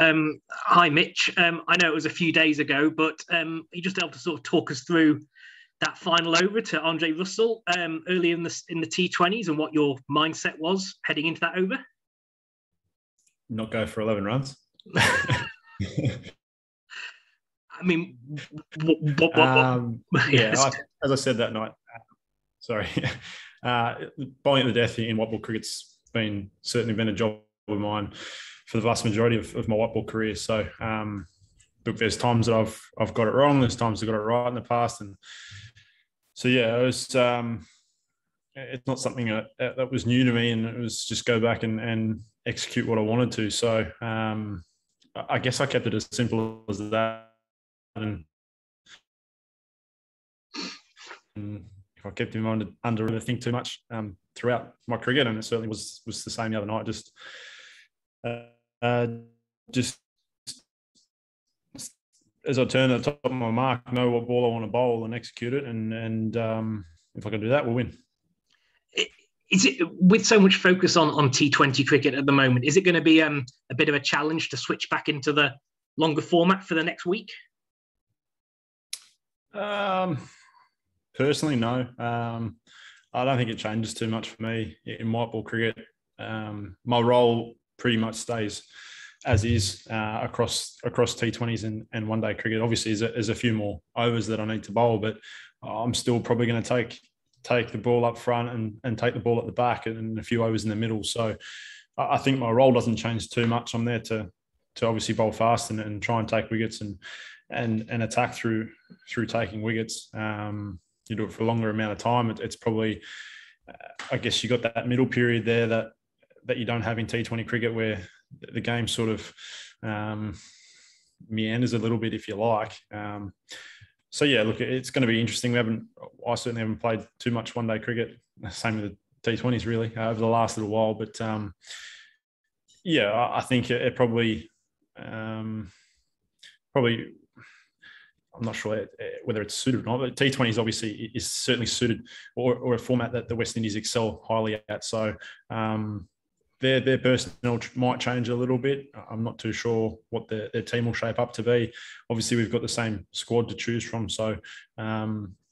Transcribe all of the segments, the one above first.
Hi, Mitch. I know it was a few days ago, but you just able to sort of talk us through that final over to Andre Russell early in the T20s and what your mindset was heading into that over? Not go for 11 runs. I mean, as I said that night, bowling at the death in white ball cricket's certainly been a job of mine for the vast majority of my white ball career. So, look, there's times that I've got it wrong. There's times I've got it right in the past, and so it was. It's not something that was new to me, and it was just go back and execute what I wanted to. So, I guess I kept it as simple as that. And if I kept him under to think too much throughout my cricket, and it certainly was the same the other night. Just as I turn at the top of my mark, know what ball I want to bowl and execute it, and if I can do that, we'll win. Is it, with so much focus on T20 cricket at the moment, is it going to be a bit of a challenge to switch back into the longer format for the next week? Personally, no. I don't think it changes too much for me in white ball cricket. My role pretty much stays as is across T20s and one day cricket. Obviously, there's a few more overs that I need to bowl, but I'm still probably going to take the ball up front and take the ball at the back and a few overs in the middle. So I think my role doesn't change too much. I'm there to obviously bowl fast and try and take wickets and attack through taking wickets. You do it for a longer amount of time. It's probably, I guess, you got that middle period there that you don't have in T20 cricket, where the game sort of meanders a little bit, if you like. So yeah, look, it's going to be interesting. I certainly haven't played too much one day cricket. Same with the T20s, really, over the last little while. But I think it probably. I'm not sure whether it's suited or not, but T20s obviously is certainly suited, or a format that the West Indies excel highly at. So their personnel might change a little bit. I'm not too sure what their team will shape up to be. Obviously, we've got the same squad to choose from. So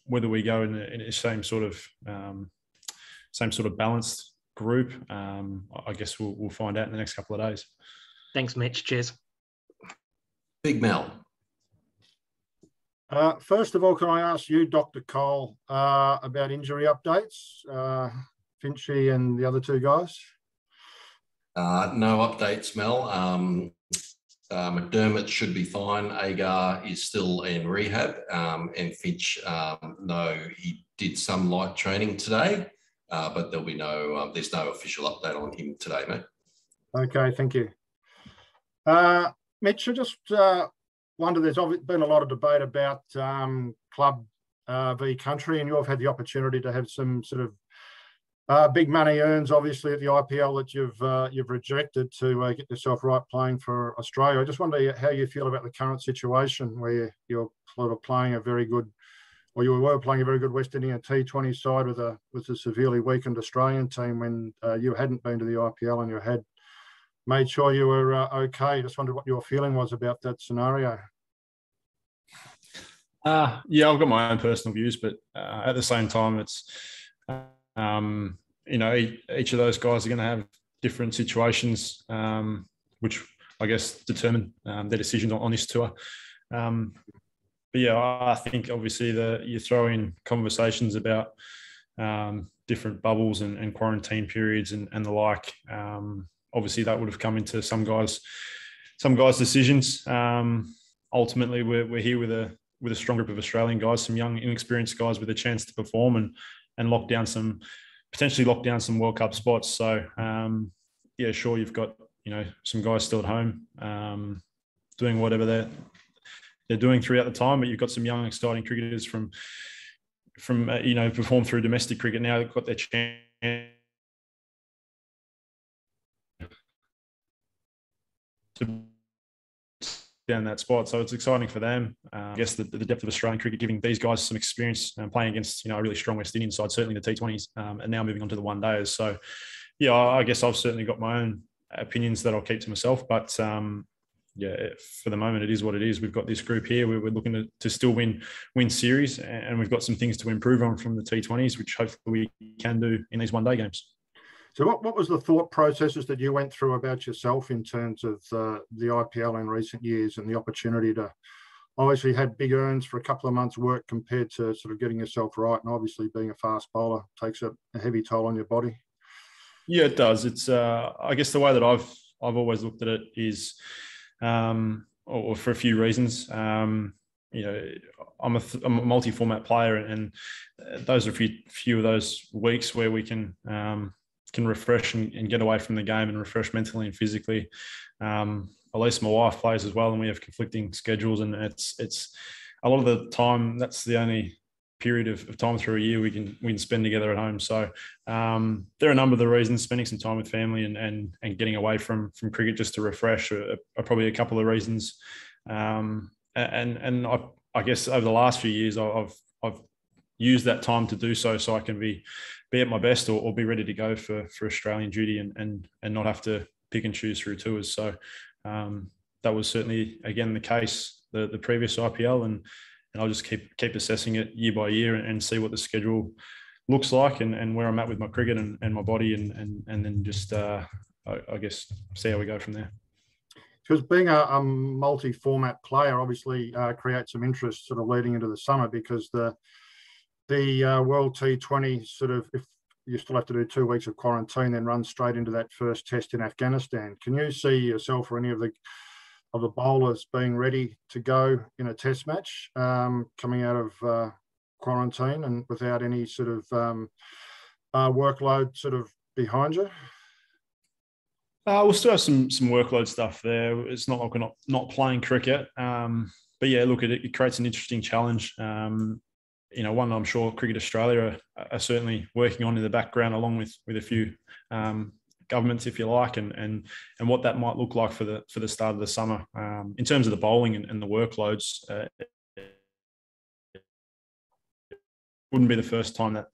whether we go in the same sort of balanced group, I guess we'll find out in the next couple of days. Thanks, Mitch. Cheers. Big Mel. First of all, can I ask you, Dr. Cole, about injury updates? Finchy and the other two guys? No updates, Mel. McDermott should be fine. Agar is still in rehab. And Finch, no, he did some light training today, but there'll be there's no official update on him today, mate. Okay, thank you. Mitch, I just wonder, there's been a lot of debate about club v country, and you've had the opportunity to have some sort of big money earns, obviously, at the IPL that you've rejected to get yourself right playing for Australia. I just wonder how you feel about the current situation where you're sort of playing a very good, or you were playing a very good West Indian T20 side with a severely weakened Australian team when you hadn't been to the IPL and you had made sure you were okay. Just wondered what your feeling was about that scenario. I've got my own personal views, but at the same time, it's each of those guys are going to have different situations, which I guess determine their decision on this tour. But I think obviously you throw in conversations about different bubbles and quarantine periods and the like. Obviously, that would have come into some guys' decisions. Ultimately, we're here with a strong group of Australian guys, some young, inexperienced guys with a chance to perform and potentially lock down some World Cup spots. So, sure, you've got some guys still at home doing whatever they're doing throughout the time, but you've got some young, exciting cricketers from perform through domestic cricket now. They've got their chance to down that spot, so it's exciting for them. I guess the depth of Australian cricket giving these guys some experience playing against a really strong West Indian side, certainly the T20s, and now moving on to the one days. So I guess I've certainly got my own opinions that I'll keep to myself, but yeah, for the moment, it is what it is. We've got this group here. We're looking to still win series, and we've got some things to improve on from the T20s, which hopefully we can do in these one-day games. So what was the thought processes that you went through about yourself in terms of the IPL in recent years and the opportunity to obviously had big earns for a couple of months' work compared to sort of getting yourself right, and obviously being a fast bowler takes a heavy toll on your body? Yeah, it does. It's I guess the way that I've always looked at it is, or for a few reasons. I'm a multi-format player, and those are a few of those weeks where we can refresh and get away from the game and refresh mentally and physically. At least my wife plays as well, and we have conflicting schedules, and it's a lot of the time that's the only period of time through a year we can spend together at home. So there are a number of the reasons. Spending some time with family and getting away from cricket just to refresh are probably a couple of reasons. And I guess over the last few years I've used that time to do so I can be at my best or be ready to go for Australian duty and not have to pick and choose through tours. So that was certainly, again, the case the previous IPL, and I'll just keep assessing it year by year and see what the schedule looks like and where I'm at with my cricket and my body, and then just I guess see how we go from there. Because being a multi-format player obviously creates some interest sort of leading into the summer, because the World T20 sort of, if you still have to do 2 weeks of quarantine, then run straight into that first test in Afghanistan. Can you see yourself or any of the bowlers being ready to go in a test match coming out of quarantine and without any sort of workload sort of behind you? We'll still have some workload stuff there. It's not like we're not playing cricket. But yeah, look, it creates an interesting challenge. One I'm sure Cricket Australia are certainly working on in the background, along with a few governments, if you like, and what that might look like for the start of the summer. In terms of the bowling and the workloads, it wouldn't be the first time that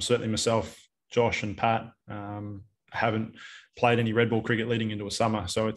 certainly myself, Josh and Pat haven't played any red ball cricket leading into a summer. So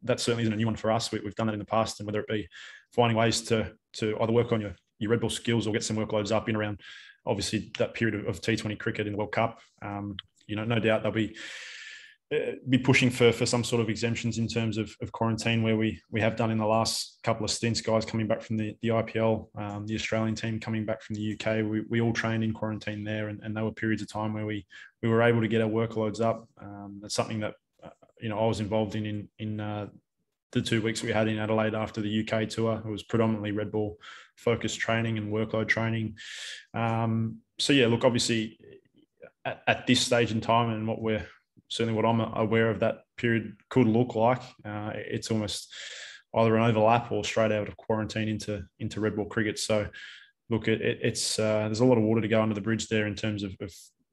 that certainly isn't a new one for us. We've done that in the past, and whether it be finding ways to either work on your red ball skills or get some workloads up in around, obviously, that period of T20 cricket in the World Cup. No doubt they'll be pushing for some sort of exemptions in terms of quarantine, where we have done in the last couple of stints, guys coming back from the IPL, the Australian team coming back from the UK. We all trained in quarantine there, and there were periods of time where we were able to get our workloads up. That's something that I was involved in the 2 weeks we had in Adelaide after the UK tour. It was predominantly red ball focused training and workload training. So yeah, look, obviously at this stage in time, and what I'm aware of that period could look like, it's almost either an overlap or straight out of quarantine into red ball cricket. So look, it's there's a lot of water to go under the bridge there in terms of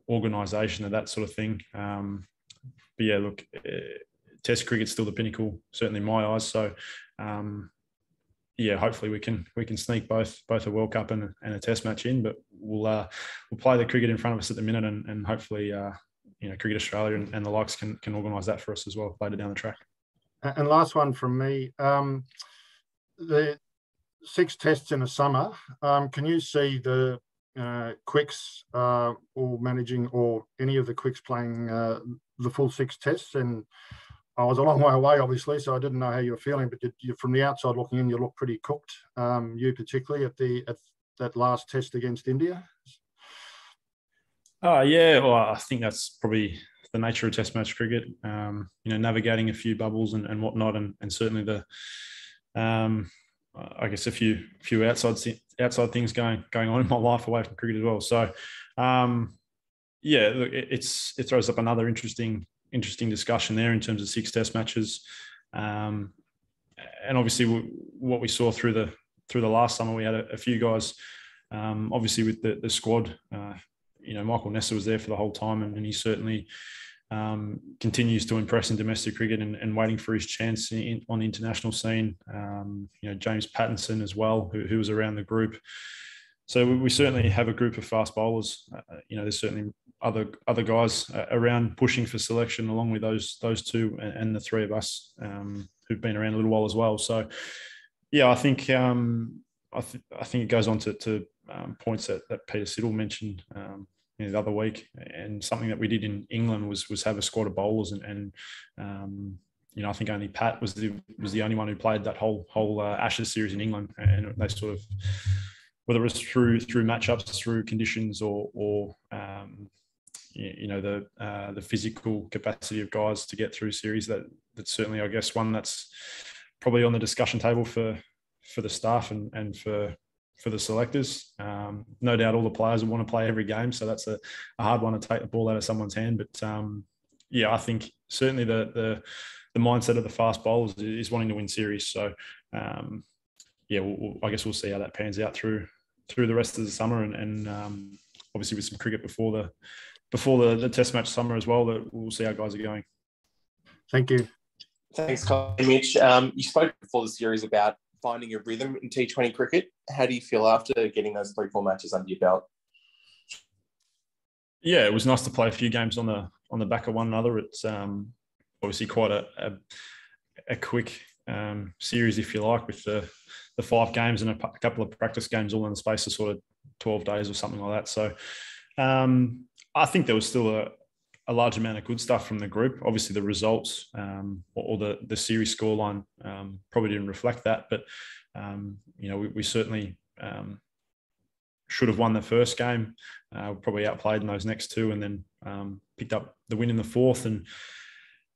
organisation and that sort of thing. But yeah, look, Test cricket's still the pinnacle, certainly in my eyes. So yeah, hopefully we can sneak both a World Cup and a Test match in. But we'll play the cricket in front of us at the minute, and hopefully Cricket Australia and the likes can organise that for us as well later down the track. And last one from me, the 6 tests in the summer. Can you see the Quicks or managing, or any of the Quicks playing the full 6 tests? And I was a long way away, obviously, so I didn't know how you were feeling. But from the outside looking in, you look pretty cooked. You particularly at that last test against India. Yeah, well, I think that's probably the nature of Test match cricket. Navigating a few bubbles and whatnot, and certainly the I guess a few outside things going on in my life away from cricket as well. So yeah, look, it throws up another interesting discussion there in terms of 6 Test matches, and obviously what we saw through the last summer, we had a few guys, obviously with the squad. Michael Nessa was there for the whole time, and he certainly continues to impress in domestic cricket and waiting for his chance on the international scene. James Pattinson as well, who was around the group. So we certainly have a group of fast bowlers. There's certainly other guys around pushing for selection, along with those two and the three of us who've been around a little while as well. So, yeah, I think it goes on to points that Peter Siddle mentioned the other week, and something that we did in England was have a squad of bowlers, and I think only Pat was the only one who played that whole Ashes series in England, and they sort of, whether it was through matchups, through conditions, or the physical capacity of guys to get through series, that's certainly, I guess, one that's probably on the discussion table for the staff and for the selectors. No doubt all the players will want to play every game, so that's a hard one to take the ball out of someone's hand. But I think certainly the mindset of the fast bowlers is wanting to win series. So I guess we'll see how that pans out through the rest of the summer, and obviously with some cricket before the test match summer as well, that we'll see how guys are going. Thank you. Thanks, Colin. Mitch. You spoke before the series about finding a rhythm in T20 cricket. How do you feel after getting those 3-4 matches under your belt? Yeah, it was nice to play a few games on the back of one another. It's obviously quite a quick series, if you like, with the 5 games and a couple of practice games all in the space of sort of 12 days or something like that. So I think there was still a large amount of good stuff from the group. Obviously, the results or the series scoreline probably didn't reflect that, but we certainly should have won the first game. Probably outplayed in those next 2, and then picked up the win in the 4th, and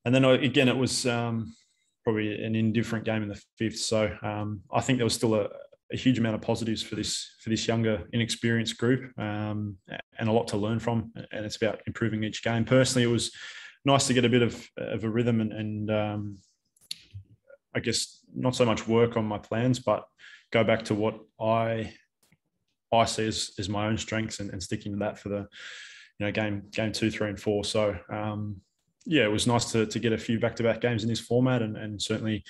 then again it was probably an indifferent game in the 5th. So I think there was still a huge amount of positives for this younger, inexperienced group, and a lot to learn from. And it's about improving each game. Personally, it was nice to get a bit of a rhythm and I guess not so much work on my plans, but go back to what I see as my own strengths and sticking to that for the game 2, 3, and 4. So it was nice to get a few back-to-back games in this format, and certainly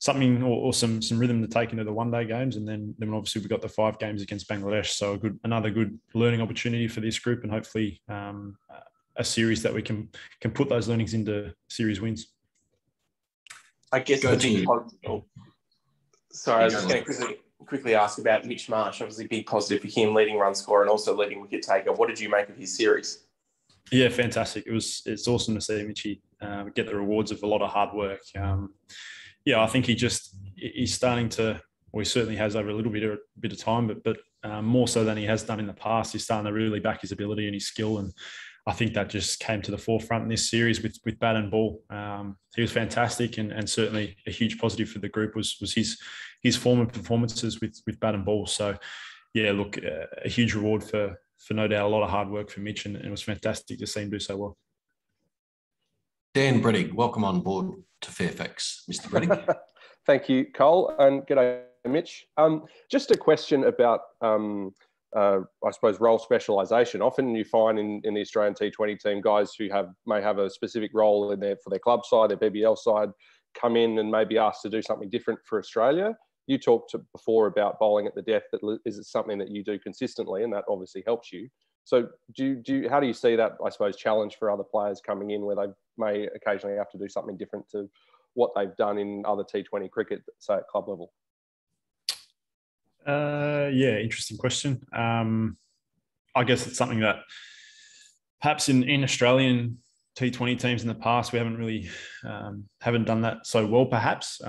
something or some rhythm to take into the one-day games, and then obviously we've got the 5 games against Bangladesh. So another good learning opportunity for this group, and hopefully a series that we can put those learnings into series wins. I guess I was just going to quickly ask about Mitch Marsh. Obviously, big positive for him, leading run scorer and also leading wicket taker. What did you make of his series? Yeah, fantastic. It's awesome to see Mitchie get the rewards of a lot of hard work. I think he's starting to, well, he certainly has over a little bit of time, but more so than he has done in the past. He's starting to really back his ability and his skill, and I think that just came to the forefront in this series with bat and ball. He was fantastic, and certainly a huge positive for the group was his form and performances with bat and ball. So, yeah, look, a huge reward for no doubt a lot of hard work for Mitch, and it was fantastic to see him do so well. Dan Brettig, welcome on board to Fairfax, Mr. Brettig. Thank you, Cole, and g'day, Mitch. Just a question about, I suppose, role specialisation. Often you find in the Australian T20 team, guys who may have a specific role in there for their club side, their BBL side, come in and maybe asked to do something different for Australia. You talked before about bowling at the death. Is it something that you do consistently, and that obviously helps you? So how do you see that, I suppose, challenge for other players coming in, where they may occasionally have to do something different to what they've done in other T20 cricket, say at club level? Interesting question. I guess it's something that perhaps in Australian T20 teams in the past, we haven't really haven't done that so well, perhaps.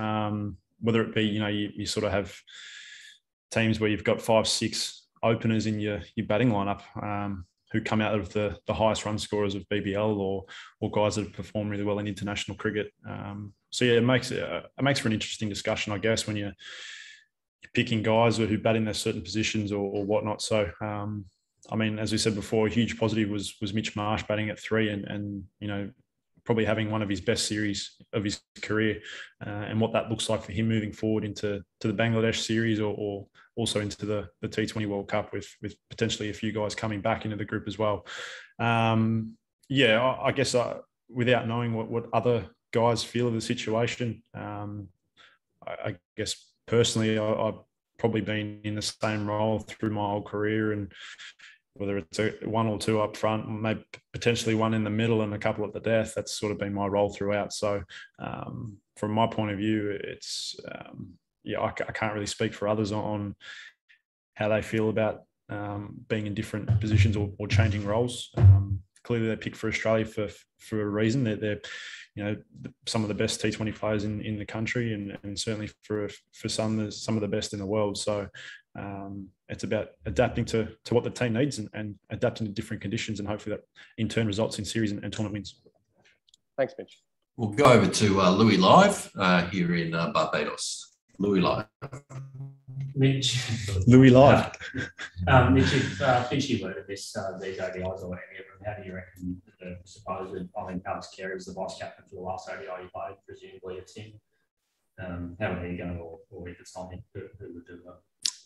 Whether it be, you sort of have teams where you've got 5, 6 openers in your batting lineup who come out of the highest run scorers of BBL or guys that have performed really well in international cricket. It makes for an interesting discussion, I guess, when you're picking guys who bat in their certain positions or whatnot. So, as we said before, a huge positive was Mitch Marsh batting at 3 and probably having one of his best series of his career, and what that looks like for him moving forward into the Bangladesh series or also into the T20 World Cup with potentially a few guys coming back into the group as well. I guess without knowing what other guys feel of the situation, I guess personally, probably been in the same role through my whole career, and whether it's one or two up front, maybe potentially one in the middle and a couple at the death, that's sort of been my role throughout. So from my point of view, it's, I can't really speak for others on how they feel about being in different positions or changing roles. Clearly they picked for Australia for a reason. They're some of the best T20 players in the country, and certainly for some of the best in the world. So it's about adapting to what the team needs and adapting to different conditions, and hopefully that in turn results in series and tournament wins. Thanks, Mitch. We'll go over to Louis live here in Barbados. Louis live. Mitch. Louis live. Mitch, if Finchy were to miss these ODIs or any of them, how do you reckon the supposed Alex Carey was the vice captain for the last ODI you played? Presumably it's him. How are you going, or if it's not him, who would do that?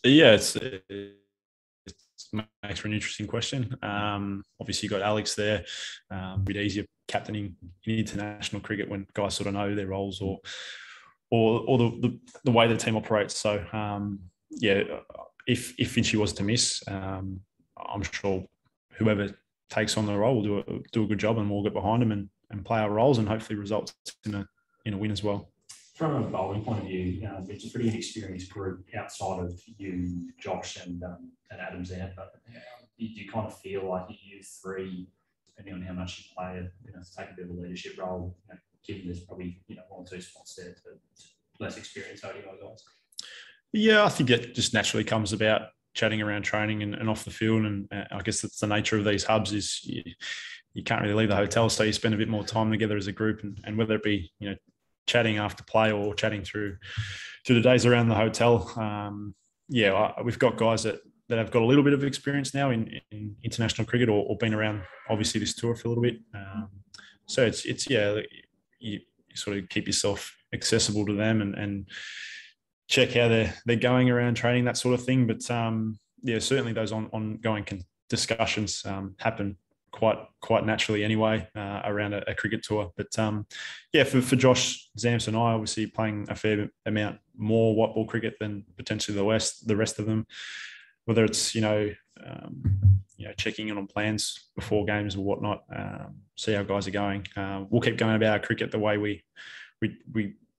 Yeah, it makes for an interesting question. Obviously, you got Alex there. A bit easier captaining in international cricket when guys sort of know their roles or the way the team operates. So if Finchy was to miss, I'm sure whoever takes on the role will do a good job, and we'll get behind him and play our roles, and hopefully results in a win as well. From a bowling point of view, it's a pretty inexperienced group outside of you, Josh, and Adam's there. But do you kind of feel like you three, depending on how much you play, take a bit of a leadership role, given there's probably one or two spots there to less experienced ODI guys? Yeah, I think it just naturally comes about chatting around training and off the field, and I guess that's the nature of these hubs. Is you can't really leave the hotel, so you spend a bit more time together as a group, and whether it be chatting after play or chatting through the days around the hotel. We've got guys that have got a little bit of experience now in international cricket or been around, obviously, this tour for a little bit. So it's you sort of keep yourself accessible to them and check how they're going around training, that sort of thing. But certainly those ongoing discussions happen quite naturally anyway around a cricket tour. But for Josh, Zamps and I, obviously playing a fair amount more white ball cricket than potentially the rest of them, whether it's checking in on plans before games or whatnot, see how guys are going. We'll keep going about our cricket the way we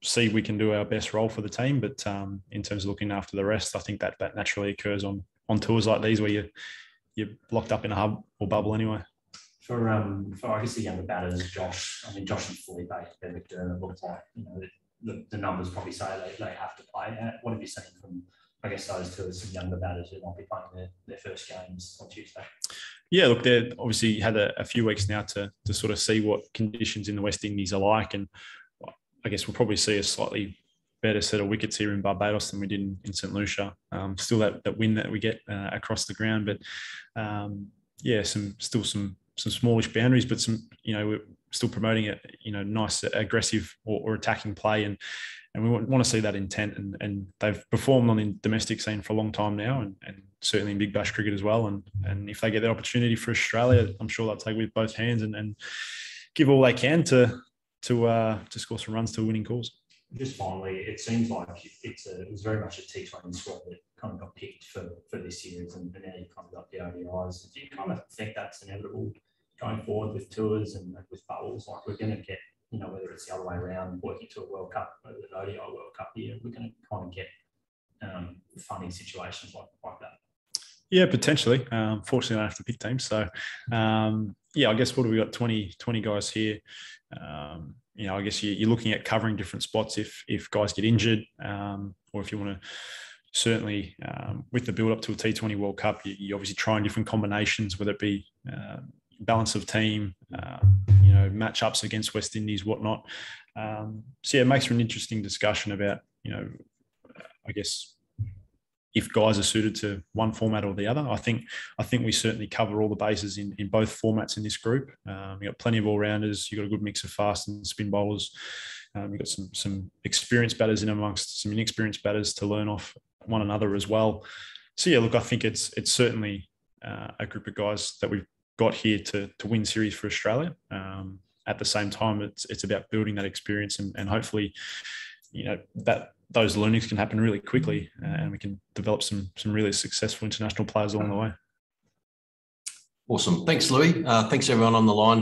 see we can do our best role for the team, but in terms of looking after the rest, I think that naturally occurs on tours like these where you're locked up in a hub or bubble anyway. For I guess the younger batters, Josh and Felipe, Ben McDermott, looks like the numbers probably say they have to play. What have you seen from, I guess, those two as some younger batters who might be playing their first games on Tuesday? Yeah, look, they obviously had a few weeks now to sort of see what conditions in the West Indies are like, and I guess we'll probably see a slightly better set of wickets here in Barbados than we did in St. Lucia. Still that win that we get across the ground, but some smallish boundaries, but we're still promoting it, nice aggressive or attacking play, and we want to see that intent, and they've performed on the domestic scene for a long time now, and certainly in Big Bash cricket as well, and if they get the opportunity for Australia, I'm sure they'll take it with both hands and give all they can to score some runs to a winning cause. Just finally, it seems like it was very much a T20 squad that kind of got picked for this series, and now you've kind of got the ODIs. Do you kind of think that's inevitable going forward with tours and with bubbles? Like, we're going to get, whether it's the other way around, working to a World Cup, or an ODI World Cup year, we're going to kind of get funny situations like that. Yeah, potentially. Fortunately, I don't have to pick teams. So, I guess what have we got? 20 guys here. I guess you're looking at covering different spots if guys get injured, or if you want to certainly with the build up to a T20 World Cup, you obviously trying different combinations, whether it be balance of team, matchups against West Indies, whatnot. It makes for an interesting discussion about, I guess, if guys are suited to one format or the other. I think we certainly cover all the bases in both formats in this group. You've got plenty of all-rounders. You've got a good mix of fast and spin bowlers. You've got some experienced batters in amongst some inexperienced batters to learn off one another as well. So, I think it's certainly a group of guys that we've got here to win series for Australia. At the same time, it's about building that experience and hopefully, that those learnings can happen really quickly, and we can develop some really successful international players along the way. Awesome. Thanks, Louis. Thanks everyone on the line.